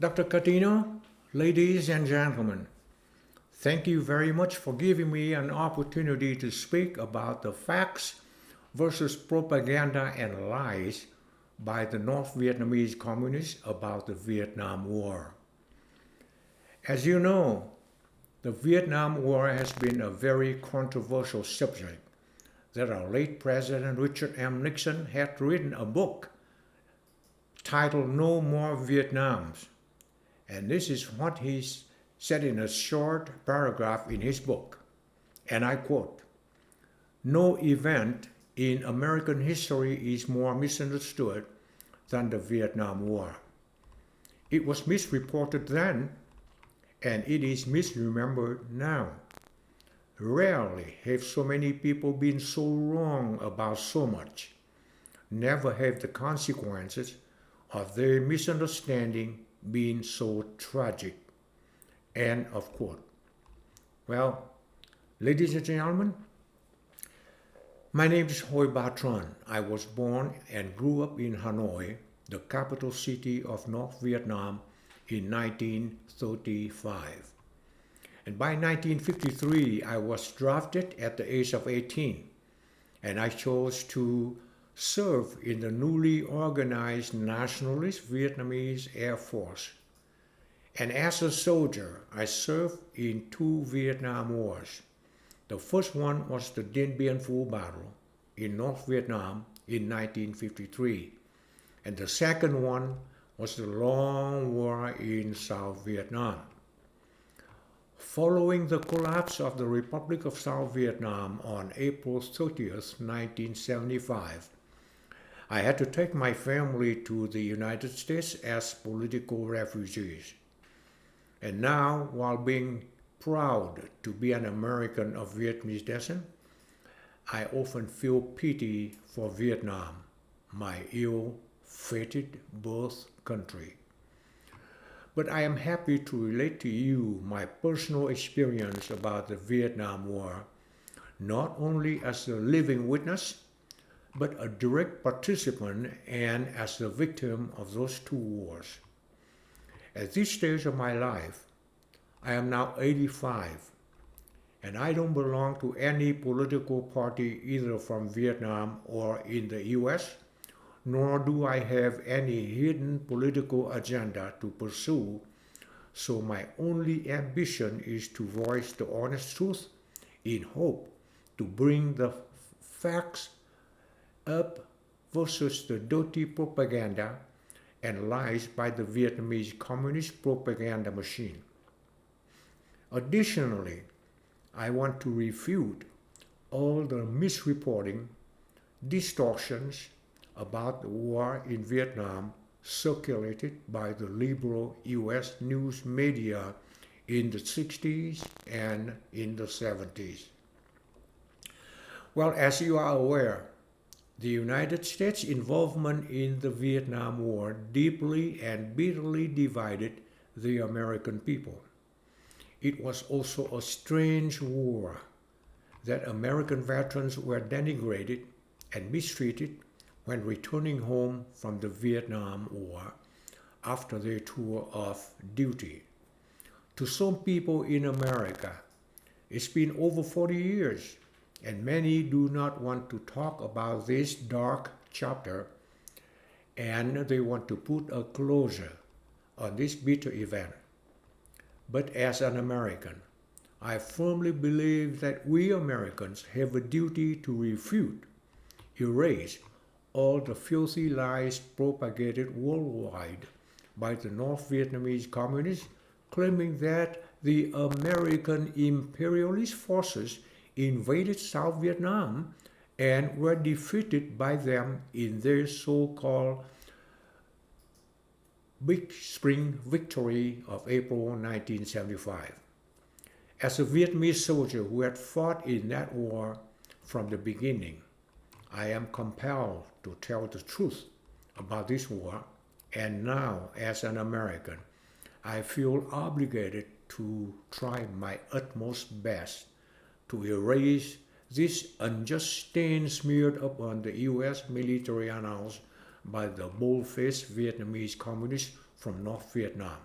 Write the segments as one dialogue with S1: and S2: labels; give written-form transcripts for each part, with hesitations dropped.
S1: Dr. Catino, ladies and gentlemen, thank you very much for giving me an opportunity to speak about the facts versus propaganda and lies by the North Vietnamese Communists about the Vietnam War. As you know, the Vietnam War has been a very controversial subject that our late President Richard M. Nixon had written a book titled No More Vietnams. And this is what he said in a short paragraph in his book. And I quote, "No event in American history is more misunderstood than the Vietnam War. It was misreported then, and it is misremembered now. Rarely have so many people been so wrong about so much. Never have the consequences of their misunderstanding been so tragic." End of quote. Well, ladies and gentlemen, my name is Ho Tran. I was born and grew up in Hanoi, the capital city of North Vietnam, in 1935. And by 1953, I was drafted at the age of 18, and I chose to serve in the newly organized Nationalist Vietnamese Air Force. And as a soldier, I served in two Vietnam Wars. The first one was the Dien Bien Phu Battle in North Vietnam in 1953. And the second one was the Long War in South Vietnam. Following the collapse of the Republic of South Vietnam on April 30th, 1975, I had to take my family to the United States as political refugees. And now, while being proud to be an American of Vietnamese descent, I often feel pity for Vietnam, my ill-fated birth country. But I am happy to relate to you my personal experience about the Vietnam War, not only as a living witness, but a direct participant and as a victim of those two wars. At this stage of my life, I am now 85, and I don't belong to any political party either from Vietnam or in the US, nor do I have any hidden political agenda to pursue, so my only ambition is to voice the honest truth in hope to bring the facts up versus the dirty propaganda and lies by the Vietnamese Communist propaganda machine. Additionally, I want to refute all the misreporting, distortions about the war in Vietnam circulated by the liberal US news media in the 60s and in the 70s. Well, as you are aware, the United States' involvement in the Vietnam War deeply and bitterly divided the American people. It was also a strange war that American veterans were denigrated and mistreated when returning home from the Vietnam War after their tour of duty. To some people in America, it's been over 40 years, and many do not want to talk about this dark chapter, and they want to put a closure on this bitter event. But as an American, I firmly believe that we Americans have a duty to refute, erase all the filthy lies propagated worldwide by the North Vietnamese Communists, claiming that the American imperialist forces invaded South Vietnam and were defeated by them in their so-called Big Spring victory of April 1975. As a Vietnamese soldier who had fought in that war from the beginning, I am compelled to tell the truth about this war, and now, as an American, I feel obligated to try my utmost best to erase this unjust stain smeared upon the U.S. military annals by the bold-faced Vietnamese communists from North Vietnam.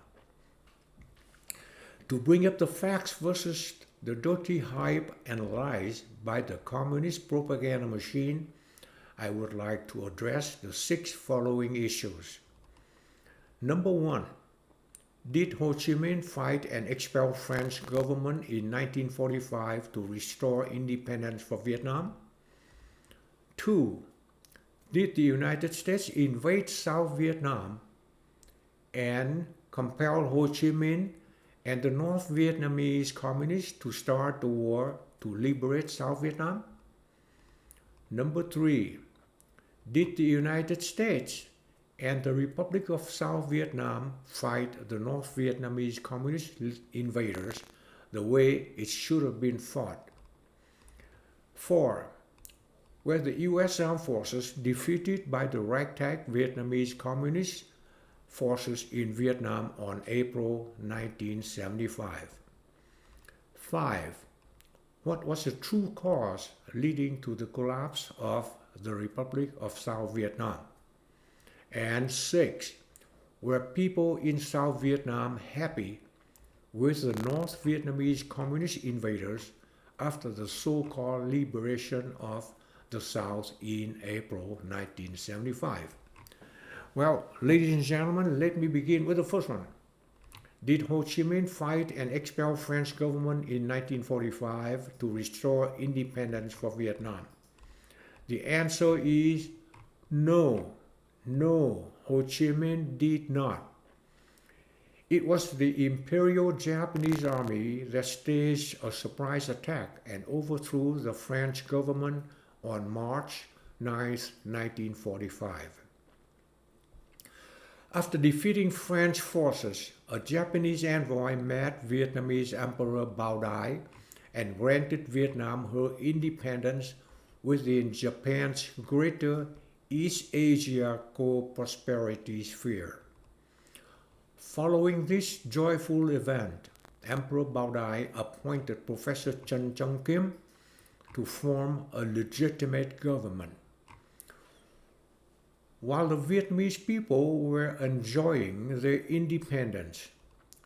S1: To bring up the facts versus the dirty hype and lies by the communist propaganda machine, I would like to address the 6 following issues. Number 1. Did Ho Chi Minh fight and expel French government in 1945 to restore independence for Vietnam? 2. Did the United States invade South Vietnam and compel Ho Chi Minh and the North Vietnamese Communists to start the war to liberate South Vietnam? Number 3. Did the United States and the Republic of South Vietnam fight the North Vietnamese Communist invaders the way it should have been fought? 4. Were the U.S. Armed Forces defeated by the ragtag Vietnamese Communist forces in Vietnam on April 1975? 5. What was the true cause leading to the collapse of the Republic of South Vietnam? And 6. Were people in South Vietnam happy with the North Vietnamese Communist invaders after the so-called liberation of the South in April 1975? Well, ladies and gentlemen, let me begin with the first one. Did Ho Chi Minh fight and expel French government in 1945 to restore independence for Vietnam? The answer is no. No, Ho Chi Minh did not. It was the Imperial Japanese Army that staged a surprise attack and overthrew the French government on March 9, 1945. After defeating French forces, a Japanese envoy met Vietnamese Emperor Bao Dai and granted Vietnam her independence within Japan's Greater East Asia Co-Prosperity Sphere. Following this joyful event, Emperor Bao Dai appointed Professor Chen Chung Kim to form a legitimate government. While the Vietnamese people were enjoying their independence,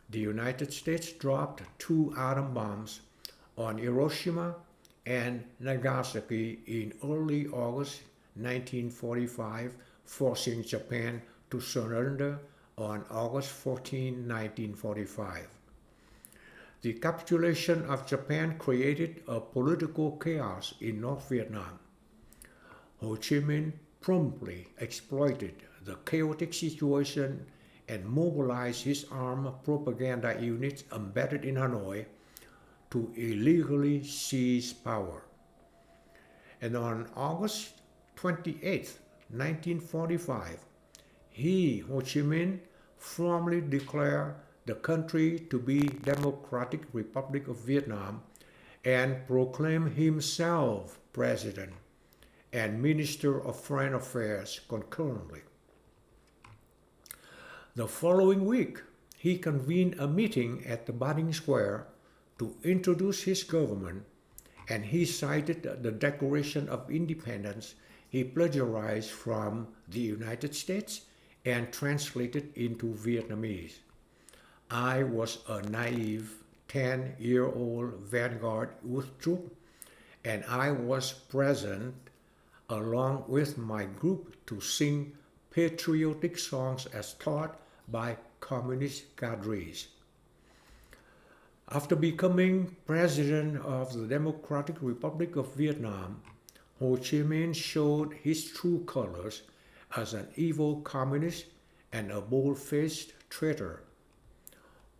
S1: the United States dropped 2 atom bombs on Hiroshima and Nagasaki in early August 1945, forcing Japan to surrender on August 14, 1945. The capitulation of Japan created a political chaos in North Vietnam. Ho Chi Minh promptly exploited the chaotic situation and mobilized his armed propaganda units embedded in Hanoi to illegally seize power. And on August 28, 1945, Ho Chi Minh, formally declared the country to be Democratic Republic of Vietnam and proclaimed himself president and Minister of Foreign Affairs concurrently. The following week, he convened a meeting at the Baling Square to introduce his government, and he cited the Declaration of Independence he plagiarized from the United States and translated into Vietnamese. I was a naive 10-year-old vanguard youth troop, and I was present along with my group to sing patriotic songs as taught by communist cadres. After becoming president of the Democratic Republic of Vietnam, Ho Chi Minh showed his true colors as an evil communist and a bold-faced traitor.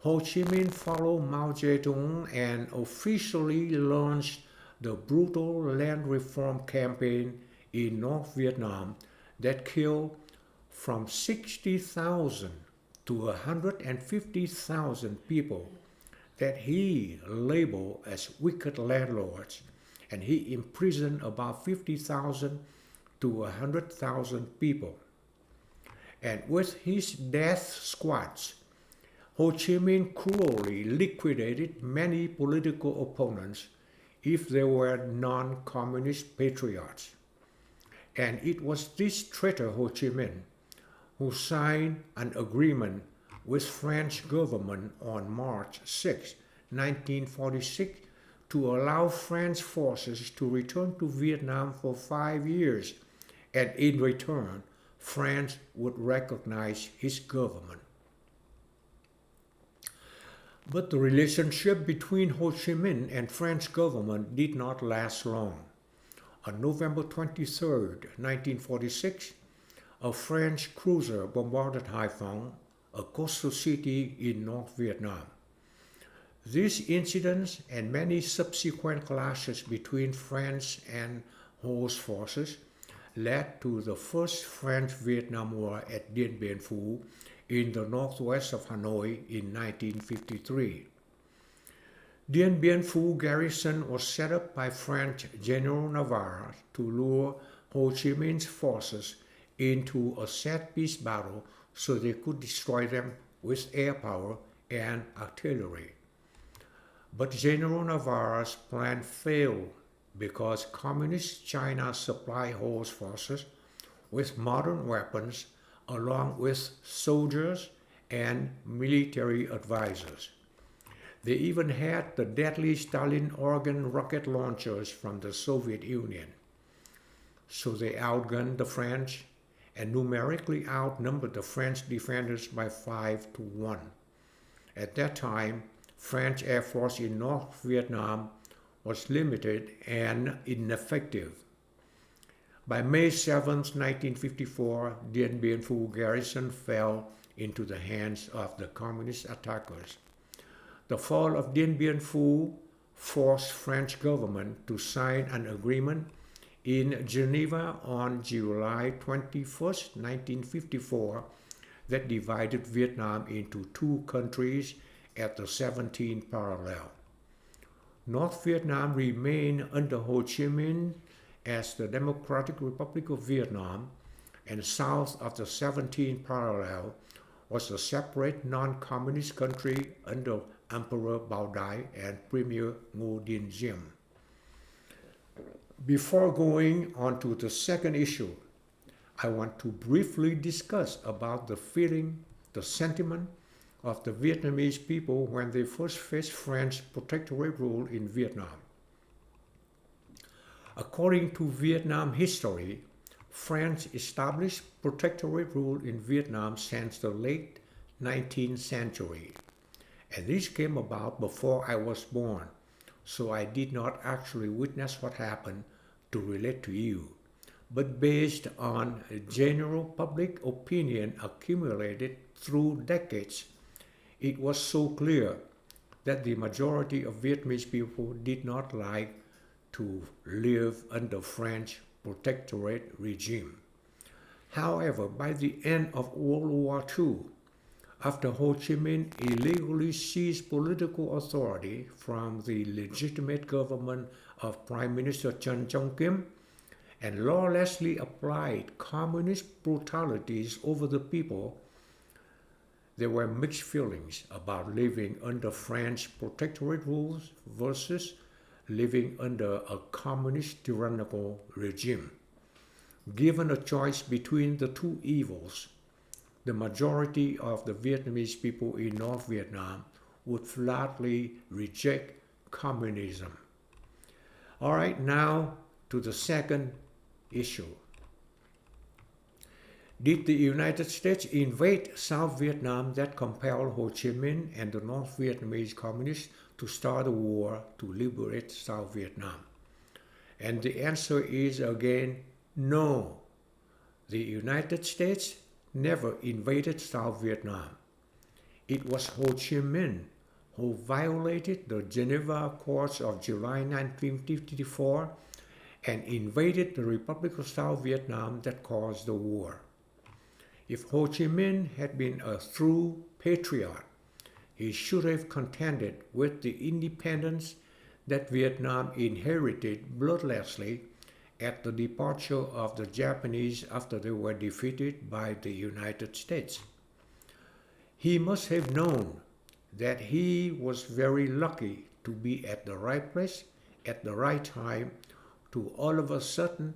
S1: Ho Chi Minh followed Mao Zedong and officially launched the brutal land reform campaign in North Vietnam that killed from 60,000 to 150,000 people that he labeled as wicked landlords, and he imprisoned about 50,000 to 100,000 people. And with his death squads, Ho Chi Minh cruelly liquidated many political opponents if they were non-communist patriots. And it was this traitor Ho Chi Minh who signed an agreement with French government on March 6, 1946, to allow French forces to return to Vietnam for 5 years, and in return, France would recognize his government. But the relationship between Ho Chi Minh and French government did not last long. On November 23, 1946, a French cruiser bombarded Haiphong, a coastal city in North Vietnam. These incidents and many subsequent clashes between France and Ho's forces led to the first French-Vietnam War at Dien Bien Phu in the northwest of Hanoi in 1953. Dien Bien Phu garrison was set up by French General Navarre to lure Ho Chi Minh's forces into a set-piece battle so they could destroy them with air power and artillery. But General Navarre's plan failed because Communist China supplied Ho's forces with modern weapons along with soldiers and military advisors. They even had the deadly Stalin organ rocket launchers from the Soviet Union. So they outgunned the French and numerically outnumbered the French defenders by 5-1. At that time, French Air Force in North Vietnam was limited and ineffective. By May 7, 1954, Dien Bien Phu garrison fell into the hands of the communist attackers. The fall of Dien Bien Phu forced French government to sign an agreement in Geneva on July 21, 1954, that divided Vietnam into two countries at the 17th parallel. North Vietnam remained under Ho Chi Minh as the Democratic Republic of Vietnam, and south of the 17th parallel was a separate non-communist country under Emperor Bao Dai and Premier Ngo Dinh Diem. Before going on to the second issue, I want to briefly discuss about the feeling, the sentiment of the Vietnamese people when they first faced French protectorate rule in Vietnam. According to Vietnam history, France established protectorate rule in Vietnam since the late 19th century. And this came about before I was born, so I did not actually witness what happened to relate to you. But based on general public opinion accumulated through decades, it was so clear that the majority of Vietnamese people did not like to live under French protectorate regime. However, by the end of World War II, after Ho Chi Minh illegally seized political authority from the legitimate government of Prime Minister Chen Chong-kim and lawlessly applied communist brutalities over the people, there were mixed feelings about living under French protectorate rules versus living under a communist tyrannical regime. Given a choice between the two evils, the majority of the Vietnamese people in North Vietnam would flatly reject communism. All right, now to the second issue. Did the United States invade South Vietnam that compelled Ho Chi Minh and the North Vietnamese communists to start a war to liberate South Vietnam? And the answer is again, no. The United States never invaded South Vietnam. It was Ho Chi Minh who violated the Geneva Accords of July 1954 and invaded the Republic of South Vietnam that caused the war. If Ho Chi Minh had been a true patriot, he should have contended with the independence that Vietnam inherited bloodlessly at the departure of the Japanese after they were defeated by the United States. He must have known that he was very lucky to be at the right place at the right time to all of a sudden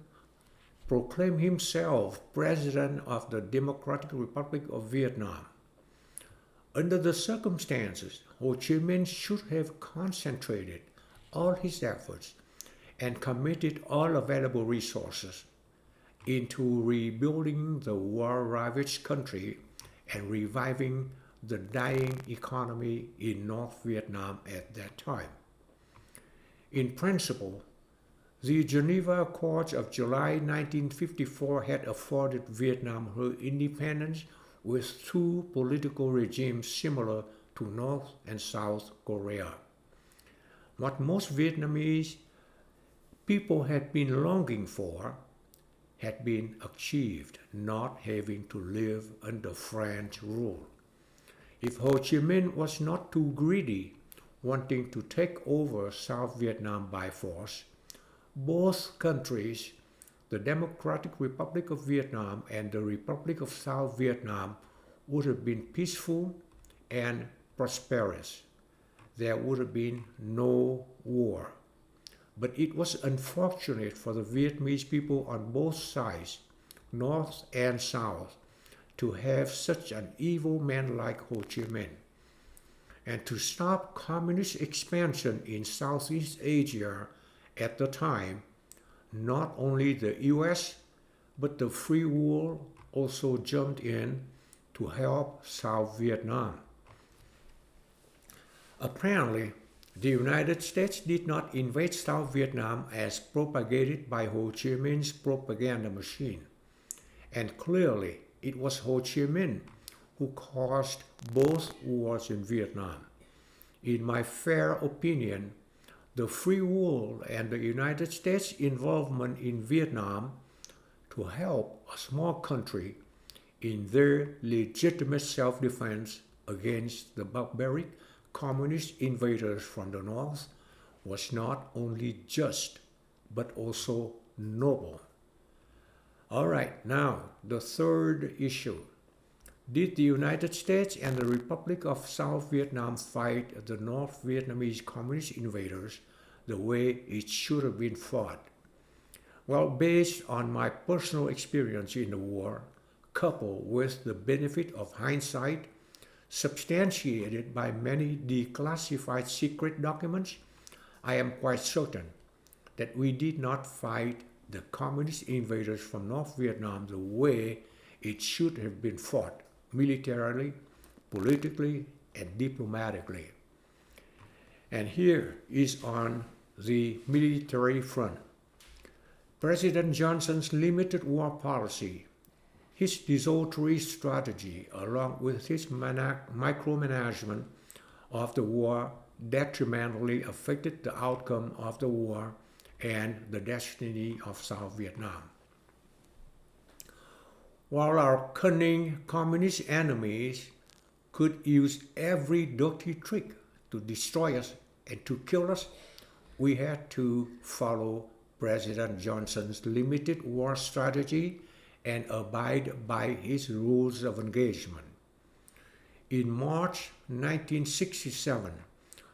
S1: proclaim himself President of the Democratic Republic of Vietnam. Under the circumstances, Ho Chi Minh should have concentrated all his efforts and committed all available resources into rebuilding the war-ravaged country and reviving the dying economy in North Vietnam at that time. In principle, the Geneva Accords of July 1954 had afforded Vietnam her independence with two political regimes similar to North and South Korea. What most Vietnamese people had been longing for had been achieved, not having to live under French rule. If Ho Chi Minh was not too greedy, wanting to take over South Vietnam by force, both countries, the Democratic Republic of Vietnam and the Republic of South Vietnam, would have been peaceful and prosperous. There would have been no war. But it was unfortunate for the Vietnamese people on both sides, North and South, to have such an evil man like Ho Chi Minh. And to stop communist expansion in Southeast Asia at the time, not only the US, but the free world also jumped in to help South Vietnam. Apparently, the United States did not invade South Vietnam as propagated by Ho Chi Minh's propaganda machine. And clearly, it was Ho Chi Minh who caused both wars in Vietnam. In my fair opinion, the free world and the United States' involvement in Vietnam to help a small country in their legitimate self-defense against the barbaric communist invaders from the north was not only just, but also noble. All right, now the third issue. Did the United States and the Republic of South Vietnam fight the North Vietnamese communist invaders the way it should have been fought? Well, based on my personal experience in the war, coupled with the benefit of hindsight, substantiated by many declassified secret documents, I am quite certain that we did not fight the communist invaders from North Vietnam the way it should have been fought, militarily, politically, and diplomatically. And here is on the military front. President Johnson's limited war policy, his desultory strategy, along with his micromanagement of the war, detrimentally affected the outcome of the war and the destiny of South Vietnam. While our cunning communist enemies could use every dirty trick to destroy us and to kill us, we had to follow President Johnson's limited war strategy and abide by his rules of engagement. In March 1967,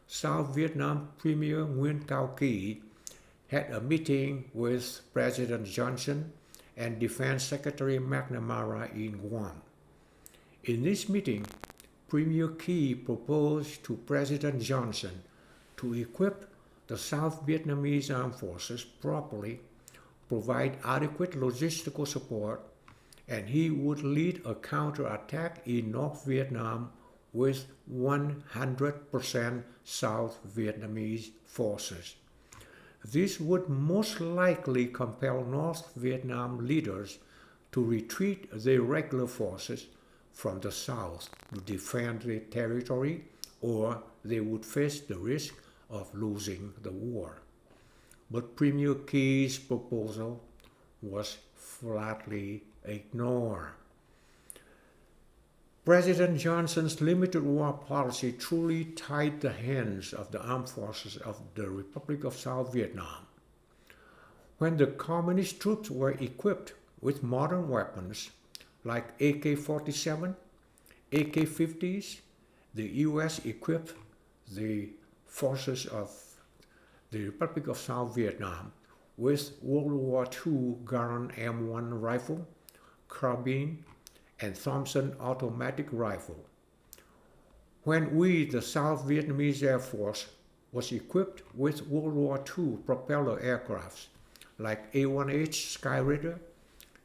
S1: South Vietnam Premier Nguyen Cao Ky had a meeting with President Johnson and Defense Secretary McNamara in Guam. In this meeting, Premier Ky proposed to President Johnson to equip the South Vietnamese armed forces properly, provide adequate logistical support, and he would lead a counterattack in North Vietnam with 100% South Vietnamese forces. This would most likely compel North Vietnam leaders to retreat their regular forces from the south to defend their territory, or they would face the risk of losing the war. But Premier Ky's proposal was flatly ignored. President Johnson's limited war policy truly tied the hands of the armed forces of the Republic of South Vietnam. When the communist troops were equipped with modern weapons like AK-47, AK-50s, the U.S. equipped the forces of the Republic of South Vietnam with World War II Garand M1 rifle, carbine, and Thompson automatic rifle. When we, the South Vietnamese Air Force, was equipped with World War II propeller aircrafts like A-1H Skyraider,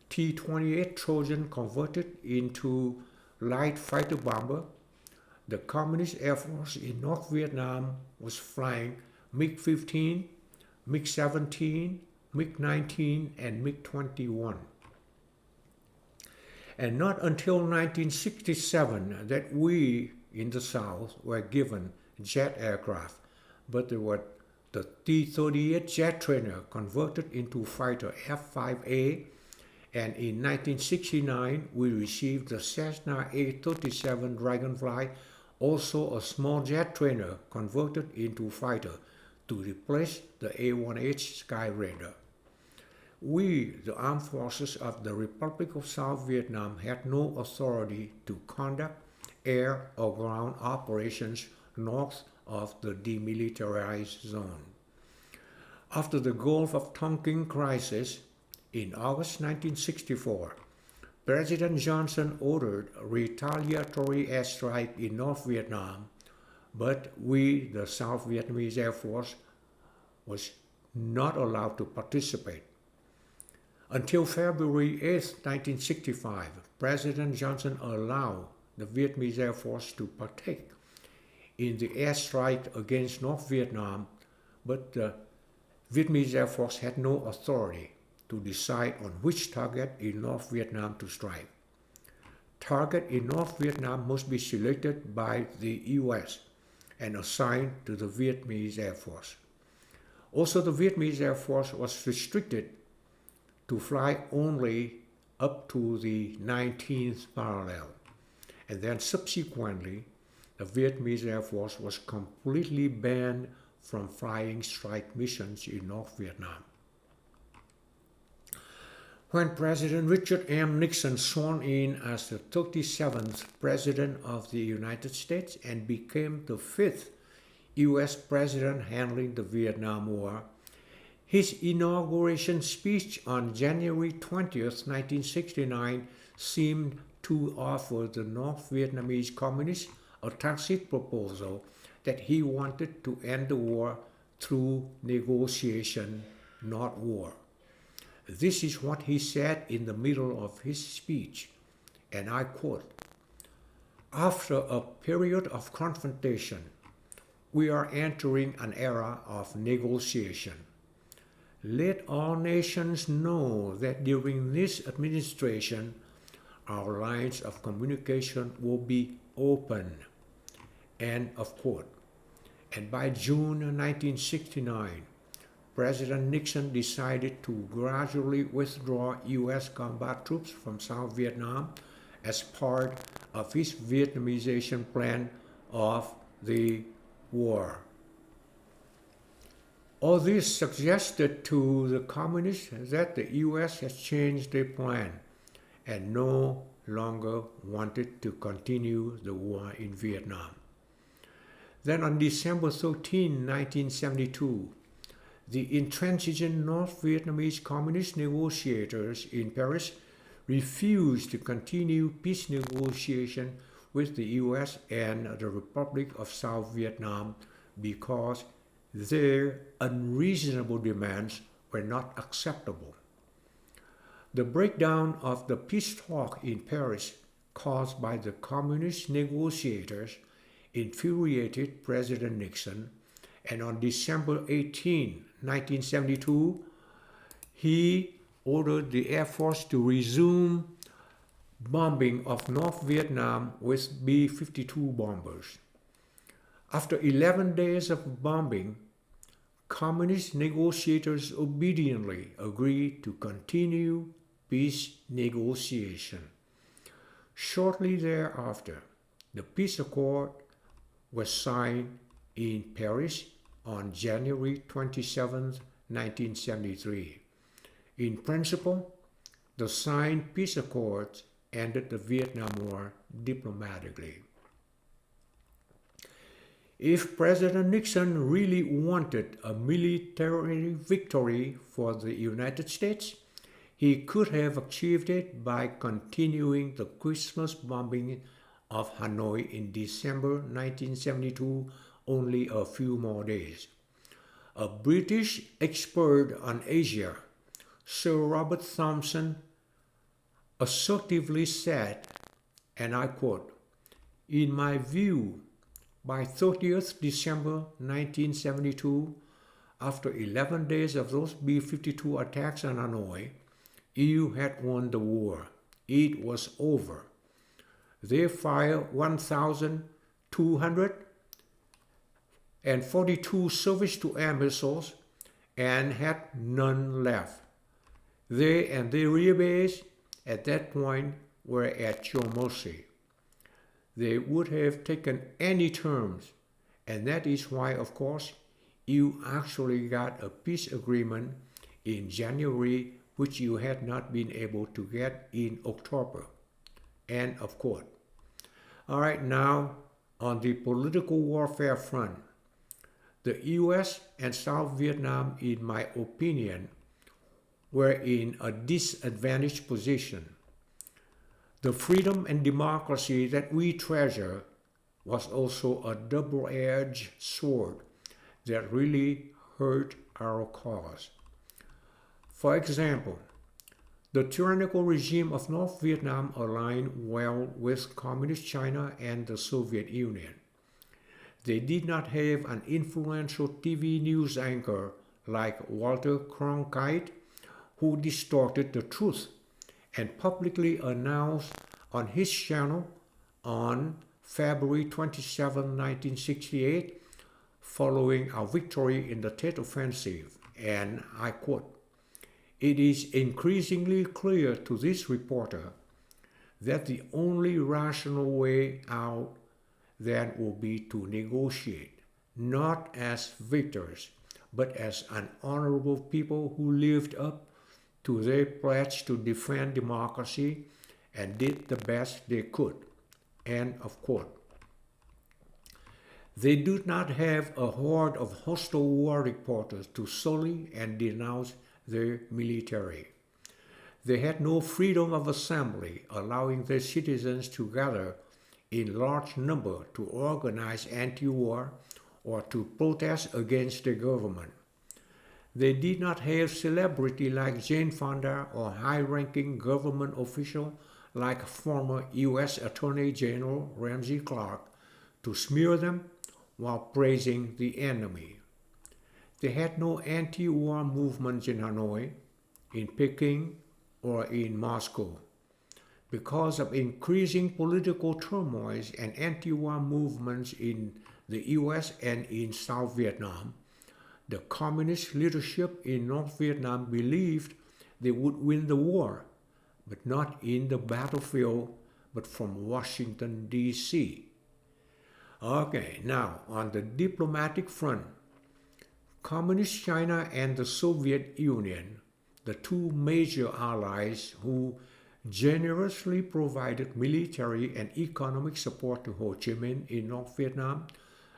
S1: T-28 Trojan converted into light fighter bomber, the Communist Air Force in North Vietnam was flying MiG-15, MiG-17, MiG-19, and MiG-21. And not until 1967 that we in the South were given jet aircraft, but there were the T-38 jet trainer converted into fighter F-5A, and in 1969 we received the Cessna A-37 Dragonfly, also a small jet trainer converted into fighter to replace the A-1H Skyraider. We, the armed forces of the Republic of South Vietnam, had no authority to conduct air or ground operations north of the demilitarized zone. After the Gulf of Tonkin crisis in August 1964, President Johnson ordered a retaliatory airstrike in North Vietnam, but we, the South Vietnamese Air Force, was not allowed to participate. Until February 8, 1965, President Johnson allowed the Vietnamese Air Force to partake in the airstrike against North Vietnam, but the Vietnamese Air Force had no authority to decide on which target in North Vietnam to strike. Target in North Vietnam must be selected by the U.S. and assigned to the Vietnamese Air Force. Also, the Vietnamese Air Force was restricted to fly only up to the 19th parallel, and then subsequently the Vietnamese Air Force was completely banned from flying strike missions in North Vietnam. When President Richard M. Nixon sworn in as the 37th President of the United States and became the 5th U.S. President handling the Vietnam War, his inauguration speech on January 20th, 1969 seemed to offer the North Vietnamese Communists a tacit proposal that he wanted to end the war through negotiation, not war. This is what he said in the middle of his speech, and I quote, "After a period of confrontation, we are entering an era of negotiation. Let all nations know that during this administration, our lines of communication will be open." End of quote. And by June 1969, President Nixon decided to gradually withdraw U.S. combat troops from South Vietnam as part of his Vietnamization plan of the war. All this suggested to the communists that the U.S. has changed their plan and no longer wanted to continue the war in Vietnam. Then on December 13, 1972, the intransigent North Vietnamese Communist negotiators in Paris refused to continue peace negotiations with the U.S. and the Republic of South Vietnam because their unreasonable demands were not acceptable. The breakdown of the peace talk in Paris caused by the communist negotiators infuriated President Nixon, and on December 18, 1972, he ordered the Air Force to resume bombing of North Vietnam with B-52 bombers. After 11 days of bombing, communist negotiators obediently agreed to continue peace negotiation. Shortly thereafter, the peace accord was signed in Paris on January 27, 1973. In principle, the signed peace accords ended the Vietnam War diplomatically. If President Nixon really wanted a military victory for the United States, he could have achieved it by continuing the Christmas bombing of Hanoi in December 1972, only a few more days. A British expert on Asia, Sir Robert Thomson, assertively said, and I quote, "In my view, by 30th December 1972, after 11 days of those B-52 attacks on Hanoi, EU had won the war. It was over. They fired 1,242 surface-to-air missiles and had none left. They and their rear base at that point were at your mercy. They would have taken any terms, and that is why, of course, you actually got a peace agreement in January, which you had not been able to get in October." End of quote. All right, now on the political warfare front, the US and South Vietnam, in my opinion, were in a disadvantaged position. The freedom and democracy that we treasure was also a double-edged sword that really hurt our cause. For example, the tyrannical regime of North Vietnam aligned well with Communist China and the Soviet Union. They did not have an influential TV news anchor like Walter Cronkite, who distorted the truth and publicly announced on his channel on February 27, 1968, following our victory in the Tet Offensive, and I quote, "It is increasingly clear to this reporter that the only rational way out then will be to negotiate, not as victors, but as an honorable people who lived up to their pledge to defend democracy and did the best they could." End of quote. They did not have a horde of hostile war reporters to sully and denounce their military. They had no freedom of assembly, allowing their citizens to gather in large number to organize anti-war or to protest against the government. They did not have celebrity like Jane Fonda or high-ranking government official like former U.S. Attorney General Ramsey Clark to smear them while praising the enemy. They had no anti-war movements in Hanoi, in Peking, or in Moscow. Because of increasing political turmoil and anti-war movements in the U.S. and in South Vietnam, the communist leadership in North Vietnam believed they would win the war, but not in the battlefield, but from Washington, D.C. Okay, now on the diplomatic front, Communist China and the Soviet Union, the two major allies who generously provided military and economic support to Ho Chi Minh in North Vietnam,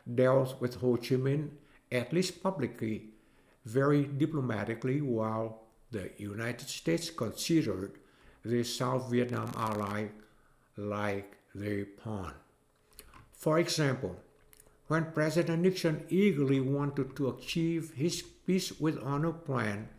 S1: dealt with Ho Chi Minh, at least publicly, very diplomatically, while the United States considered the South Vietnam ally like their pawn. For example, when President Nixon eagerly wanted to achieve his Peace with Honor plan,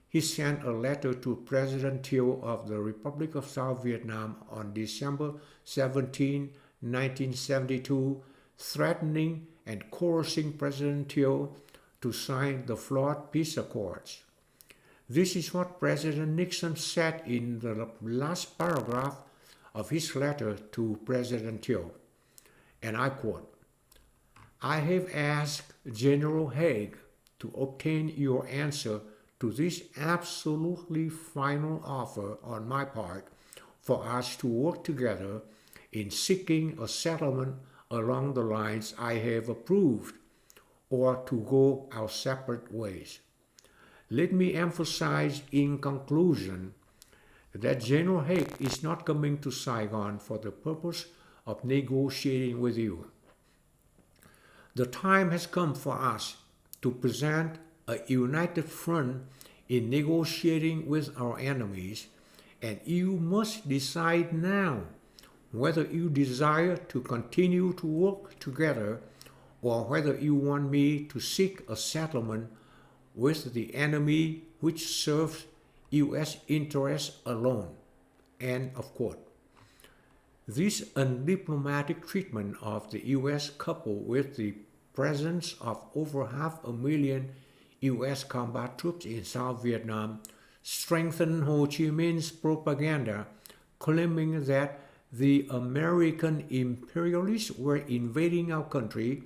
S1: he sent a letter to President Thieu of the Republic of South Vietnam on December 17, 1972, threatening and coercing President Thieu to sign the flawed peace accords. This is what President Nixon said in the last paragraph of his letter to President Thieu, and I quote, "I have asked General Haig to obtain your answer to this absolutely final offer on my part for us to work together in seeking a settlement along the lines I have approved, or to go our separate ways. Let me emphasize in conclusion that General Haig is not coming to Saigon for the purpose of negotiating with you. The time has come for us to present a united front in negotiating with our enemies, and you must decide now whether you desire to continue to work together or whether you want me to seek a settlement with the enemy which serves U.S. interests alone." End of quote. This undiplomatic treatment of the U.S., coupled with the presence of over 500,000 U.S. combat troops in South Vietnam, strengthened Ho Chi Minh's propaganda, claiming that the American imperialists were invading our country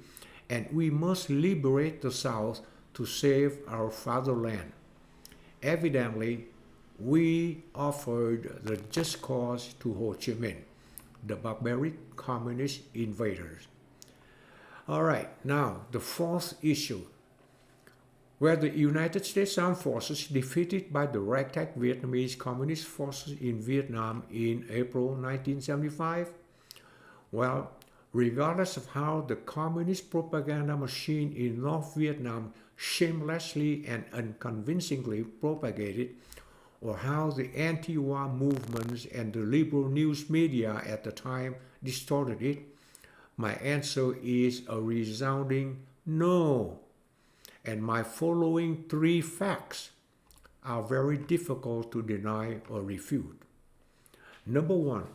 S1: and we must liberate the South to save our fatherland. Evidently, we offered the just cause to Ho Chi Minh, the barbaric communist invaders. All right, now the fourth issue, where the United States Armed Forces defeated by the ragtag Vietnamese Communist forces in Vietnam in April 1975. Well, regardless of how the communist propaganda machine in North Vietnam shamelessly and unconvincingly propagated, or how the anti-war movements and the liberal news media at the time distorted it, my answer is a resounding no. And my following three facts are very difficult to deny or refute. Number one,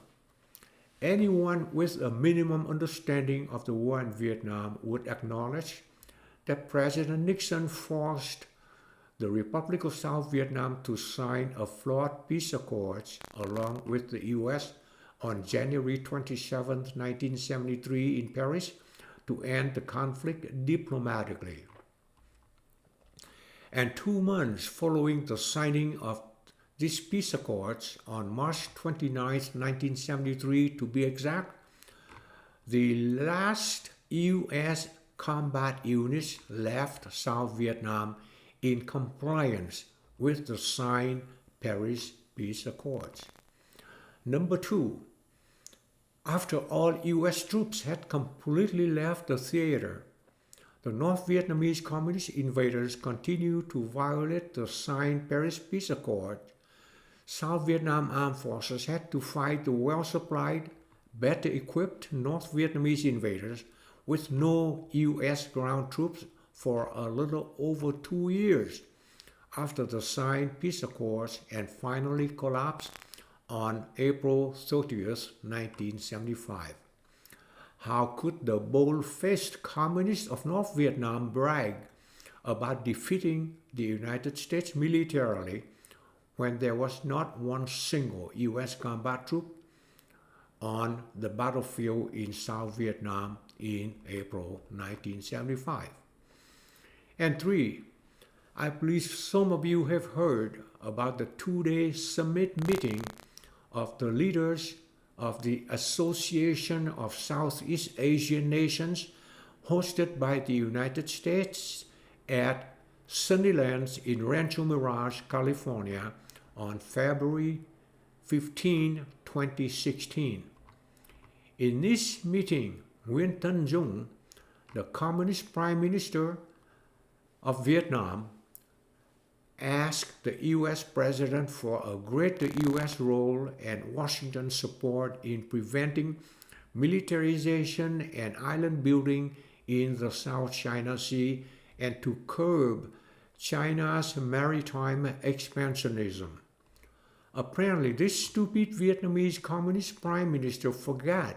S1: anyone with a minimum understanding of the war in Vietnam would acknowledge that President Nixon forced the Republic of South Vietnam to sign a flawed peace accords along with the U.S. on January 27, 1973 in Paris to end the conflict diplomatically. And 2 months following the signing of these peace accords, on March 29, 1973 to be exact, the last U.S. combat units left South Vietnam in compliance with the signed Paris Peace Accords. Number two, after all U.S. troops had completely left the theater, the North Vietnamese Communist invaders continued to violate the signed Paris Peace Accord. South Vietnam armed forces had to fight the well-supplied, better equipped North Vietnamese invaders with no U.S. ground troops for a little over 2 years after the signed peace accords, and finally collapsed on April 30th, 1975. How could the bold-faced communists of North Vietnam brag about defeating the United States militarily when there was not one single U.S. combat troop on the battlefield in South Vietnam in April 1975? And three, I believe some of you have heard about the 2-day summit meeting of the leaders of the Association of Southeast Asian Nations, hosted by the United States at Sunnylands in Rancho Mirage, California on February 15, 2016. In this meeting, Nguyen Tân Dung, the Communist Prime Minister of Vietnam, asked the U.S. President for a greater U.S. role and Washington support in preventing militarization and island building in the South China Sea and to curb China's maritime expansionism. Apparently, this stupid Vietnamese Communist Prime Minister forgot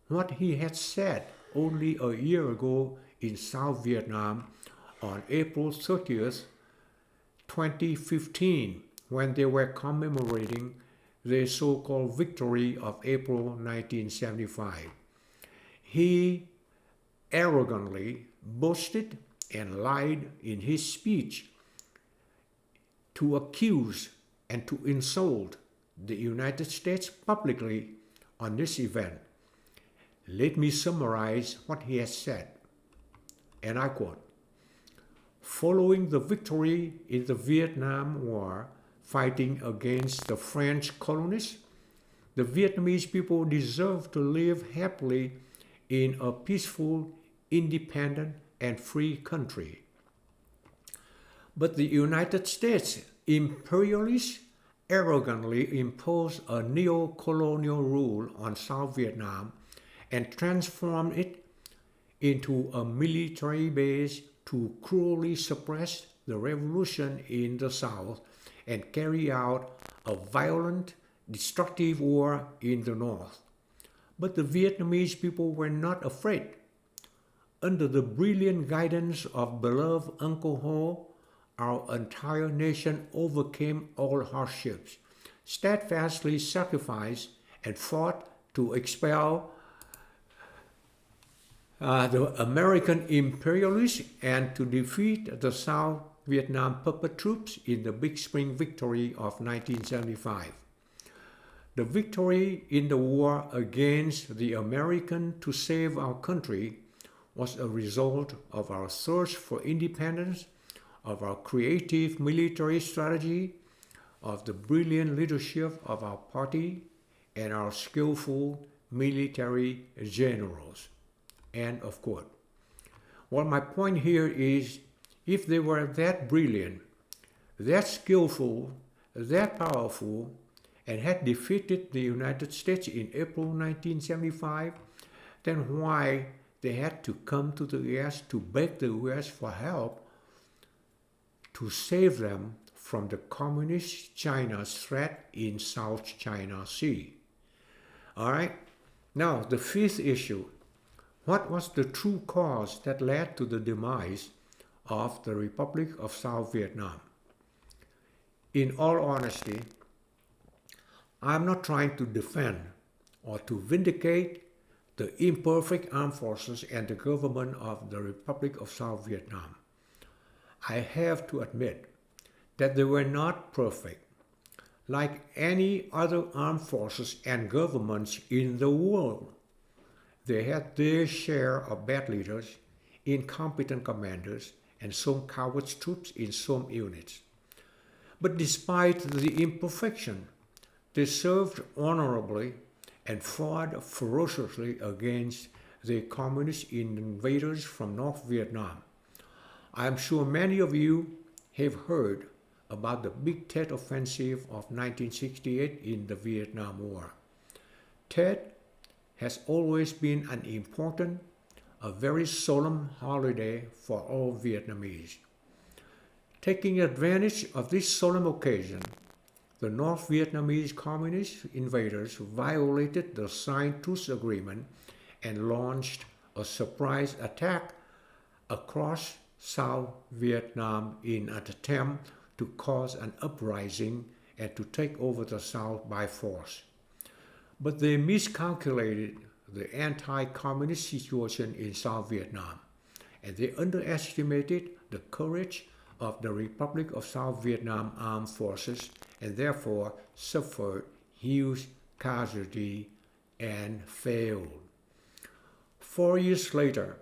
S1: what he had said only a year ago in South Vietnam on April 30th, 2015, when they were commemorating the so-called victory of April 1975. He arrogantly boasted and lied in his speech to accuse and to insult the United States publicly on this event. Let me summarize what he has said, and I quote, "Following the victory in the Vietnam War, fighting against the French colonists, the Vietnamese people deserve to live happily in a peaceful, independent, and free country. But the United States imperialists arrogantly imposed a neo-colonial rule on South Vietnam and transformed it into a military base to cruelly suppress the revolution in the South and carry out a violent, destructive war in the North. But the Vietnamese people were not afraid. Under the brilliant guidance of beloved Uncle Ho, our entire nation overcame all hardships, steadfastly sacrificed, and fought to expel the American imperialists and to defeat the South Vietnam puppet troops in the Big Spring victory of 1975. The victory in the war against the Americans to save our country was a result of our search for independence, of our creative military strategy, of the brilliant leadership of our party, and our skillful military generals. End of quote. Well, my point here is, if they were that brilliant, that skillful, that powerful, and had defeated the United States in April 1975, then why they had to come to the US to beg the US for help to save them from the Communist China's threat in South China Sea? All right, now the fifth issue. What was the true cause that led to the demise of the Republic of South Vietnam? In all honesty, I'm not trying to defend or to vindicate the imperfect armed forces and the government of the Republic of South Vietnam. I have to admit that they were not perfect, like any other armed forces and governments in the world. They had their share of bad leaders, incompetent commanders, and some coward troops in some units. But despite the imperfection, they served honorably and fought ferociously against the communist invaders from North Vietnam. I am sure many of you have heard about the Big Tet Offensive of 1968 in the Vietnam War. Tet has always been an important, a very solemn holiday for all Vietnamese. Taking advantage of this solemn occasion, the North Vietnamese communist invaders violated the signed truce agreement and launched a surprise attack across South Vietnam in an attempt to cause an uprising and to take over the South by force. But they miscalculated the anti-communist situation in South Vietnam, and they underestimated the courage of the Republic of South Vietnam armed forces and therefore suffered huge casualty and failed. 4 years later,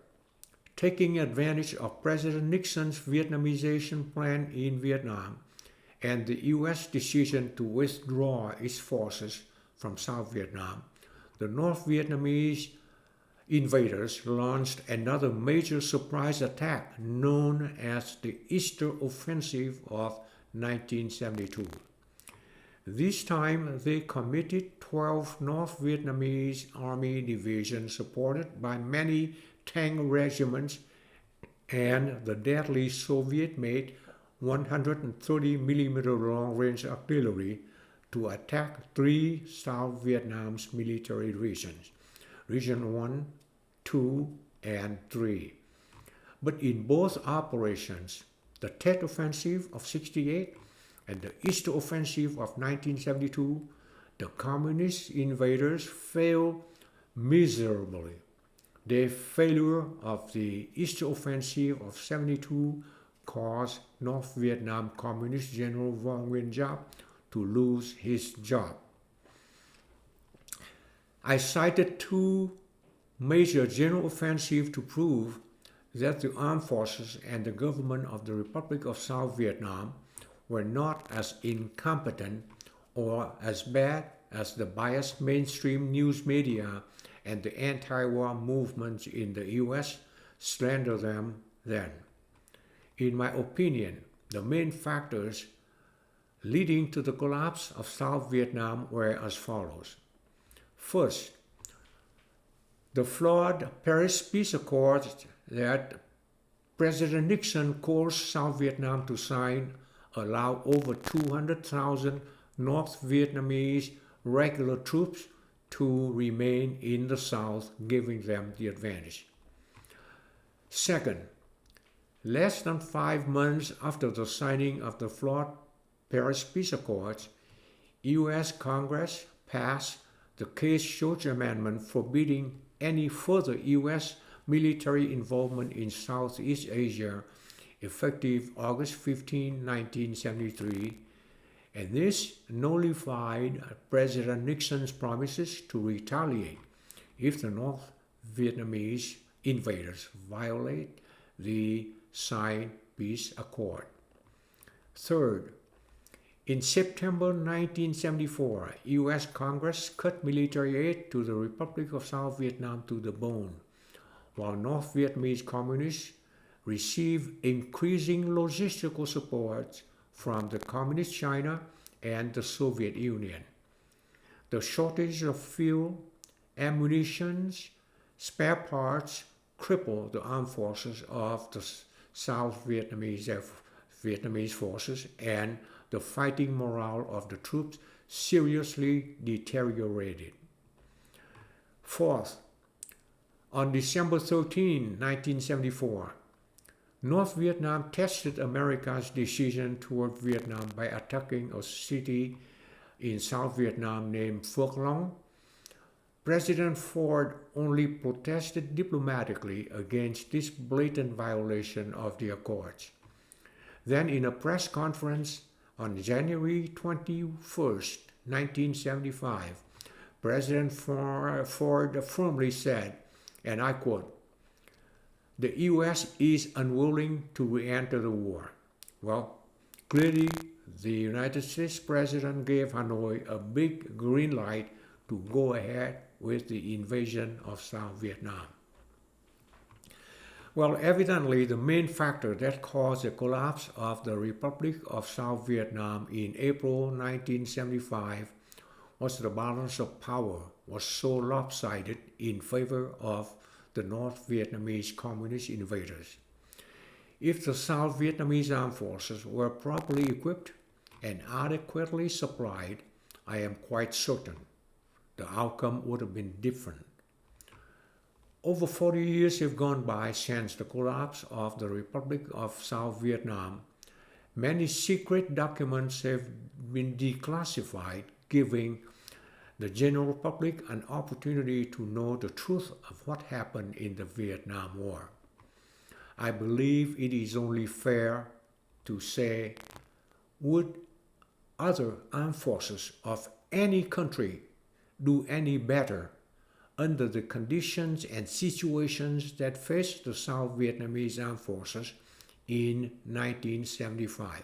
S1: taking advantage of President Nixon's Vietnamization plan in Vietnam and the U.S. decision to withdraw its forces from South Vietnam, the North Vietnamese invaders launched another major surprise attack known as the Easter Offensive of 1972. This time they committed 12 North Vietnamese Army divisions supported by many tank regiments and the deadly Soviet-made 130mm long-range artillery to attack 3 South Vietnam's military regions, Region 1, 2, and 3. But in both operations, the Tet Offensive of '68 and the Easter Offensive of 1972, the communist invaders failed miserably. The failure of the Easter Offensive of '72 caused North Vietnam Communist General Vo Nguyen Giap to lose his job. I cited 2 major general offensives to prove that the armed forces and the government of the Republic of South Vietnam were not as incompetent or as bad as the biased mainstream news media and the anti-war movements in the U.S. slandered them then. In my opinion, the main factors leading to the collapse of South Vietnam were as follows. First, the flawed Paris Peace Accords that President Nixon coerced South Vietnam to sign allowed over 200,000 North Vietnamese regular troops to remain in the South, giving them the advantage. Second, less than 5 months after the signing of the flawed Paris Peace Accords, U.S. Congress passed the Case-Shorts Amendment forbidding any further U.S. military involvement in Southeast Asia effective August 15, 1973, and this nullified President Nixon's promises to retaliate if the North Vietnamese invaders violate the signed peace accord. Third, in September 1974, U.S. Congress cut military aid to the Republic of South Vietnam to the bone, while North Vietnamese communists received increasing logistical support from the Communist China and the Soviet Union. The shortage of fuel, ammunition, spare parts crippled the armed forces of the South Vietnamese forces, and the fighting morale of the troops seriously deteriorated. Fourth, on December 13, 1974, North Vietnam tested America's decision toward Vietnam by attacking a city in South Vietnam named Phuoc Long. President Ford only protested diplomatically against this blatant violation of the accords. Then, in a press conference on January 21, 1975, President Ford firmly said, and I quote, "The U.S. is unwilling to re-enter the war." Well, clearly, the United States President gave Hanoi a big green light to go ahead with the invasion of South Vietnam. Well, evidently, the main factor that caused the collapse of the Republic of South Vietnam in April 1975 was the balance of power was so lopsided in favor of the North Vietnamese Communist invaders. If the South Vietnamese armed forces were properly equipped and adequately supplied, I am quite certain the outcome would have been different. Over 40 years have gone by since the collapse of the Republic of South Vietnam. Many secret documents have been declassified, giving the general public an opportunity to know the truth of what happened in the Vietnam War. I believe it is only fair to say, would other armed forces of any country do any better under the conditions and situations that faced the South Vietnamese armed forces in 1975?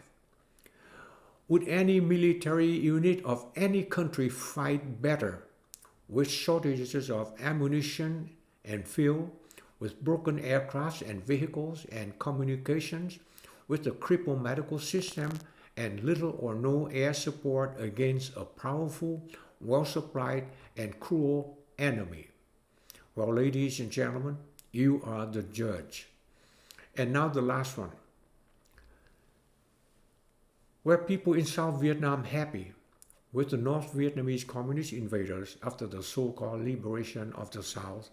S1: Would any military unit of any country fight better with shortages of ammunition and fuel, with broken aircrafts and vehicles and communications, with a crippled medical system and little or no air support against a powerful, well-supplied and cruel enemy? Well, ladies and gentlemen, you are the judge. And now the last one. Were people in South Vietnam happy with the North Vietnamese Communist invaders after the so-called liberation of the South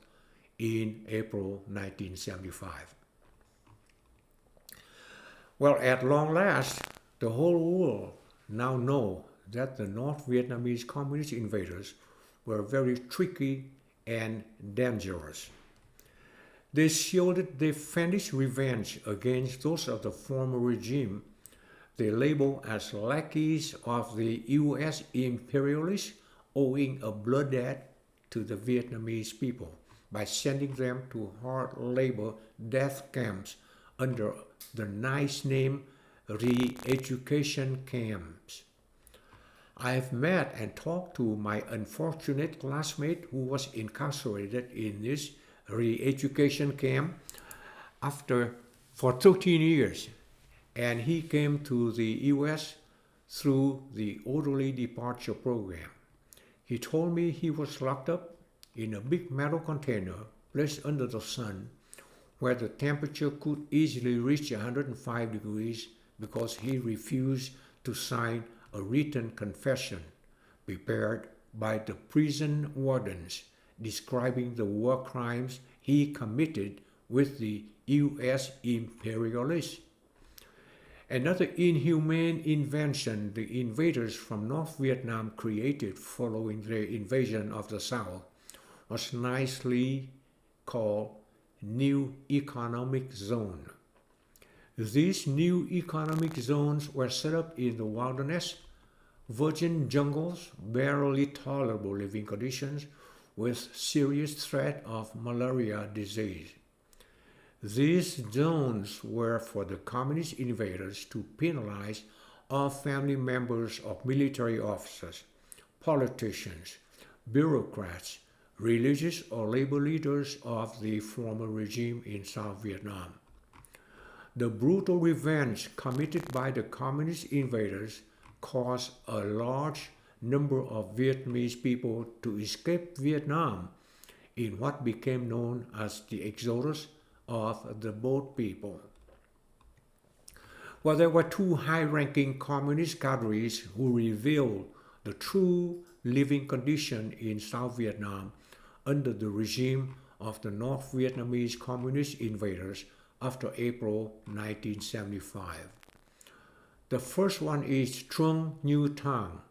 S1: in April 1975? Well, at long last, the whole world now know that the North Vietnamese Communist invaders were very tricky and dangerous. They shielded their fiendish revenge against those of the former regime they label as lackeys of the U.S. imperialists, owing a blood debt to the Vietnamese people by sending them to hard labor death camps under the nice name re-education camps. I've met and talked to my unfortunate classmate who was incarcerated in this re-education camp for 13 years. And he came to the U.S. through the orderly departure program. He told me he was locked up in a big metal container placed under the sun where the temperature could easily reach 105 degrees because he refused to sign a written confession prepared by the prison wardens describing the war crimes he committed with the U.S. imperialists. Another inhumane invention the invaders from North Vietnam created following their invasion of the South was nicely called New Economic Zone. These new economic zones were set up in the wilderness, virgin jungles, barely tolerable living conditions, with serious threat of malaria disease. These zones were for the communist invaders to penalize all family members of military officers, politicians, bureaucrats, religious or labor leaders of the former regime in South Vietnam. The brutal revenge committed by the communist invaders caused a large number of Vietnamese people to escape Vietnam in what became known as the Exodus of the Boat People. Well, there were two high-ranking communist cadres who revealed the true living condition in South Vietnam under the regime of the North Vietnamese Communist invaders after April 1975. The first one is Trung Nhu Thang,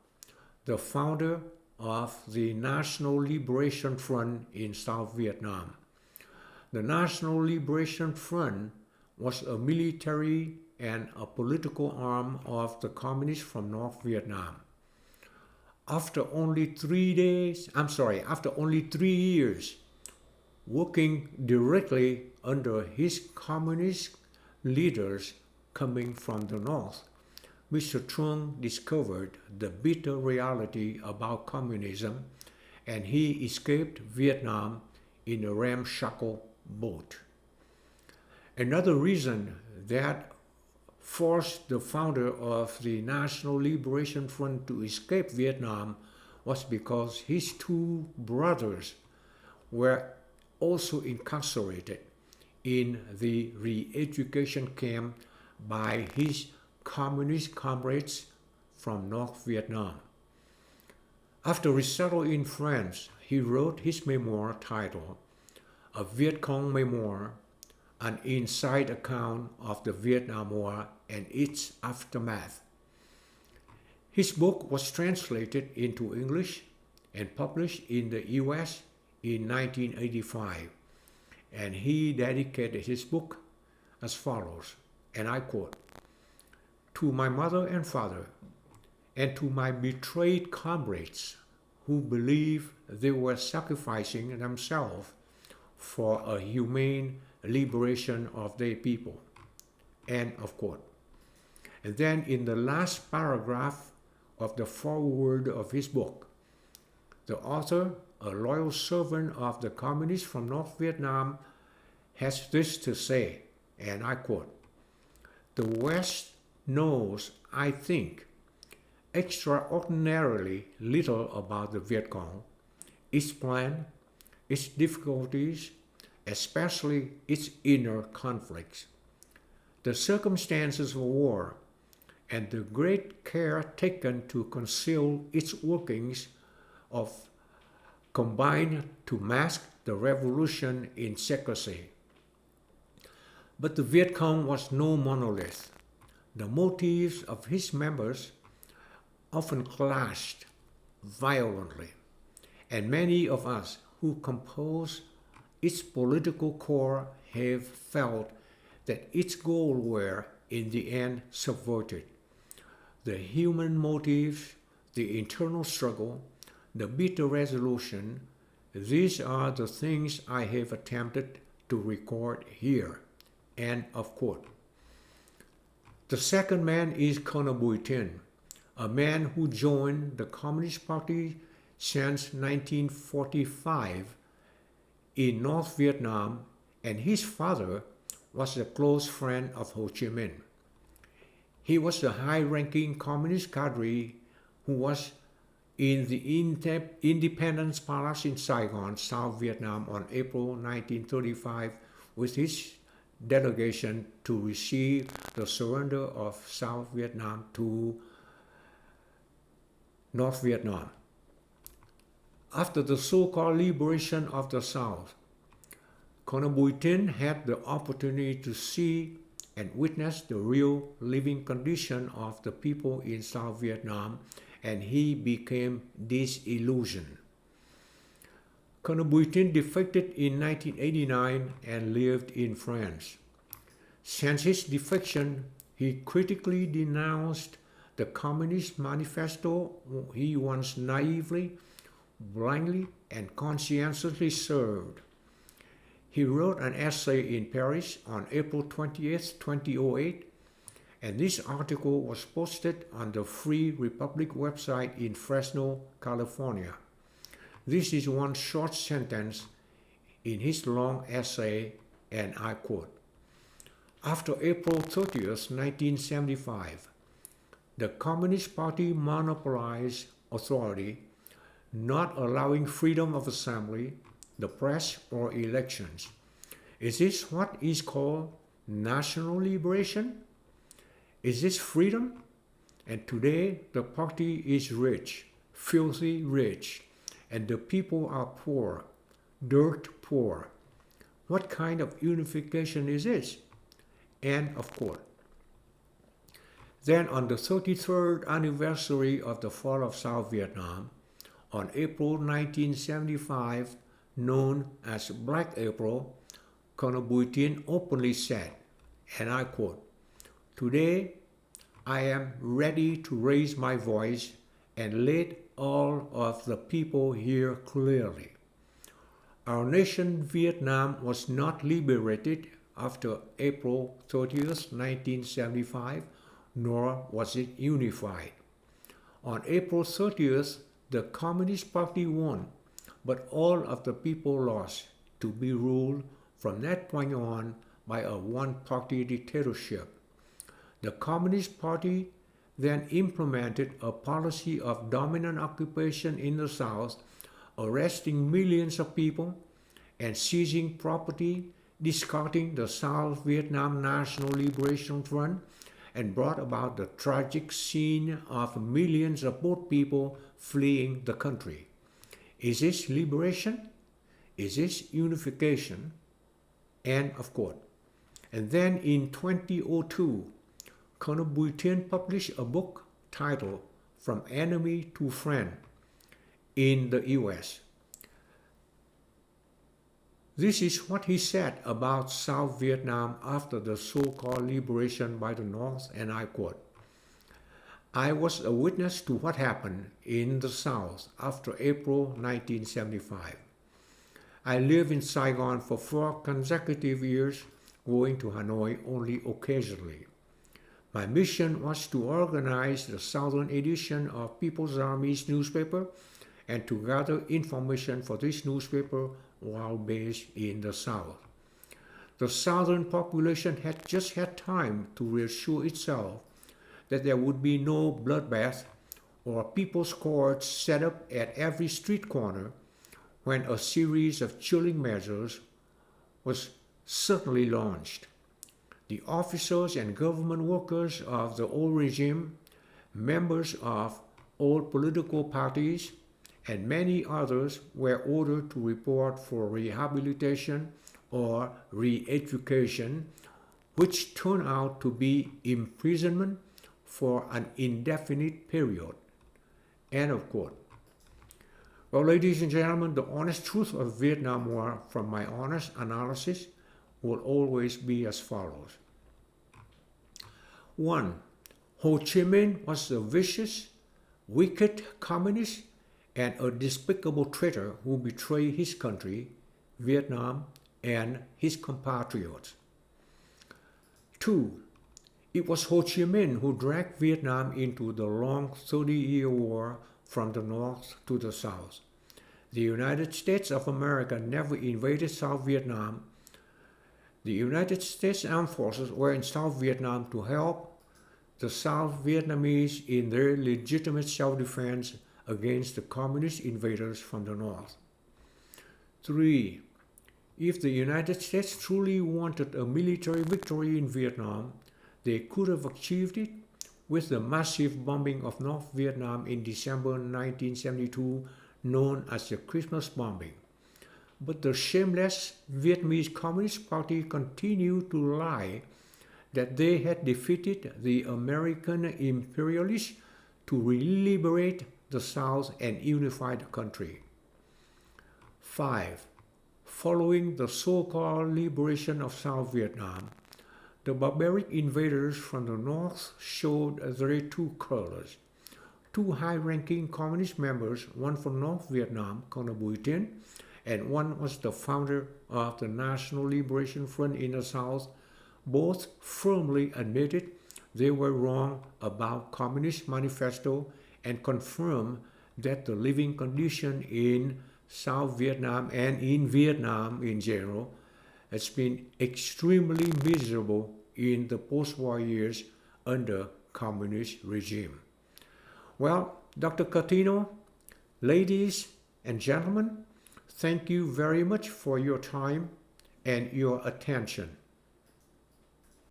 S1: the founder of the National Liberation Front in South Vietnam. The National Liberation Front was a military and a political arm of the communists from North Vietnam. After only 3 years working directly under his communist leaders coming from the North, Mr. Trung discovered the bitter reality about communism and he escaped Vietnam in a ramshackle boat. Another reason that forced the founder of the National Liberation Front to escape Vietnam was because his two brothers were also incarcerated in the re-education camp by his communist comrades from North Vietnam. After resettling in France, he wrote his memoir titled A Viet Cong Memoir, an inside account of the Vietnam War and its aftermath. His book was translated into English and published in the US in 1985, and he dedicated his book as follows, and I quote, "To my mother and father, and to my betrayed comrades who believe they were sacrificing themselves for a humane liberation of their people." End of quote. And then in the last paragraph of the foreword of his book, the author, a loyal servant of the communists from North Vietnam, has this to say, and I quote, "The West knows, I think, extraordinarily little about the Viet Cong, its plan, its difficulties, especially its inner conflicts, the circumstances of war, and the great care taken to conceal its workings of combined to mask the revolution in secrecy. But the Viet Cong was no monolith. The motives of his members often clashed violently, and many of us who compose its political core have felt that its goals were, in the end, subverted. The human motives, the internal struggle, the bitter resolution, these are the things I have attempted to record here." End of quote. The second man is Colonel Bui Tin, a man who joined the Communist Party since 1945 in North Vietnam, and his father was a close friend of Ho Chi Minh. He was a high-ranking communist cadre who was in the Independence Palace in Saigon, South Vietnam on April 1935 with his delegation to receive the surrender of South Vietnam to North Vietnam. After the so-called liberation of the South, Colonel Bui Tin had the opportunity to see and witness the real living condition of the people in South Vietnam, and he became disillusioned. Colonel Bui Tin defected in 1989 and lived in France. Since his defection, he critically denounced the Communist Manifesto he once naively, blindly, and conscientiously served. He wrote an essay in Paris on April 28, 2008, and this article was posted on the Free Republic website in Fresno, California. This is one short sentence in his long essay, and I quote, "After April 30th, 1975, the Communist Party monopolized authority, not allowing freedom of assembly, the press, or elections. Is this what is called national liberation? Is this freedom? And today the party is rich, filthy rich, and the people are poor, dirt poor. What kind of unification is this?" End of quote. Then on the 33rd anniversary of the fall of South Vietnam, on April 1975, known as Black April, Colonel Bui Tin openly said, and I quote, "Today, I am ready to raise my voice and let all of the people hear clearly. Our nation, Vietnam, was not liberated after April 30th, 1975, nor was it unified. On April 30th, the Communist Party won, but all of the people lost, to be ruled from that point on by a one-party dictatorship. The Communist Party then implemented a policy of dominant occupation in the South, arresting millions of people and seizing property, discarding the South Vietnam National Liberation Front, and brought about the tragic scene of millions of boat people fleeing the country. Is this liberation? Is this unification?" End of quote. And then in 2002, Colonel Bui Tin published a book titled From Enemy to Friend in the US. This is what he said about South Vietnam after the so-called liberation by the North, and I quote, "I was a witness to what happened in the South after April 1975. I lived in Saigon for 4 consecutive years, going to Hanoi only occasionally. My mission was to organize the Southern edition of People's Army's newspaper and to gather information for this newspaper while based in the South. The Southern population had just had time to reassure itself that there would be no bloodbath or people's courts set up at every street corner when a series of chilling measures was certainly launched. The officers and government workers of the old regime, members of old political parties, and many others were ordered to report for rehabilitation or re-education, which turned out to be imprisonment for an indefinite period." End of quote. Well, ladies and gentlemen, the honest truth of the Vietnam War from my honest analysis will always be as follows. 1. Ho Chi Minh was a vicious, wicked communist and a despicable traitor who betrayed his country, Vietnam, and his compatriots. 2. It was Ho Chi Minh who dragged Vietnam into the long 30-year war from the north to the south. The United States of America never invaded South Vietnam. The United States Armed Forces were in South Vietnam to help the South Vietnamese in their legitimate self-defense against the communist invaders from the north. 3. If the United States truly wanted a military victory in Vietnam, they could have achieved it with the massive bombing of North Vietnam in December 1972, known as the Christmas bombing. But the shameless Vietnamese Communist Party continued to lie that they had defeated the American imperialists to liberate the South and unify the country. 5. Following the so-called liberation of South Vietnam, the barbaric invaders from the north showed their true colors. Two high-ranking communist members, one from North Vietnam, Colonel Bui Tien, and one was the founder of the National Liberation Front in the South, both firmly admitted they were wrong about Communist Manifesto and confirmed that the living condition in South Vietnam and in Vietnam in general has been extremely miserable in the post-war years under communist regime. Well, Dr. Catino, ladies and gentlemen, thank you very much for your time and your attention.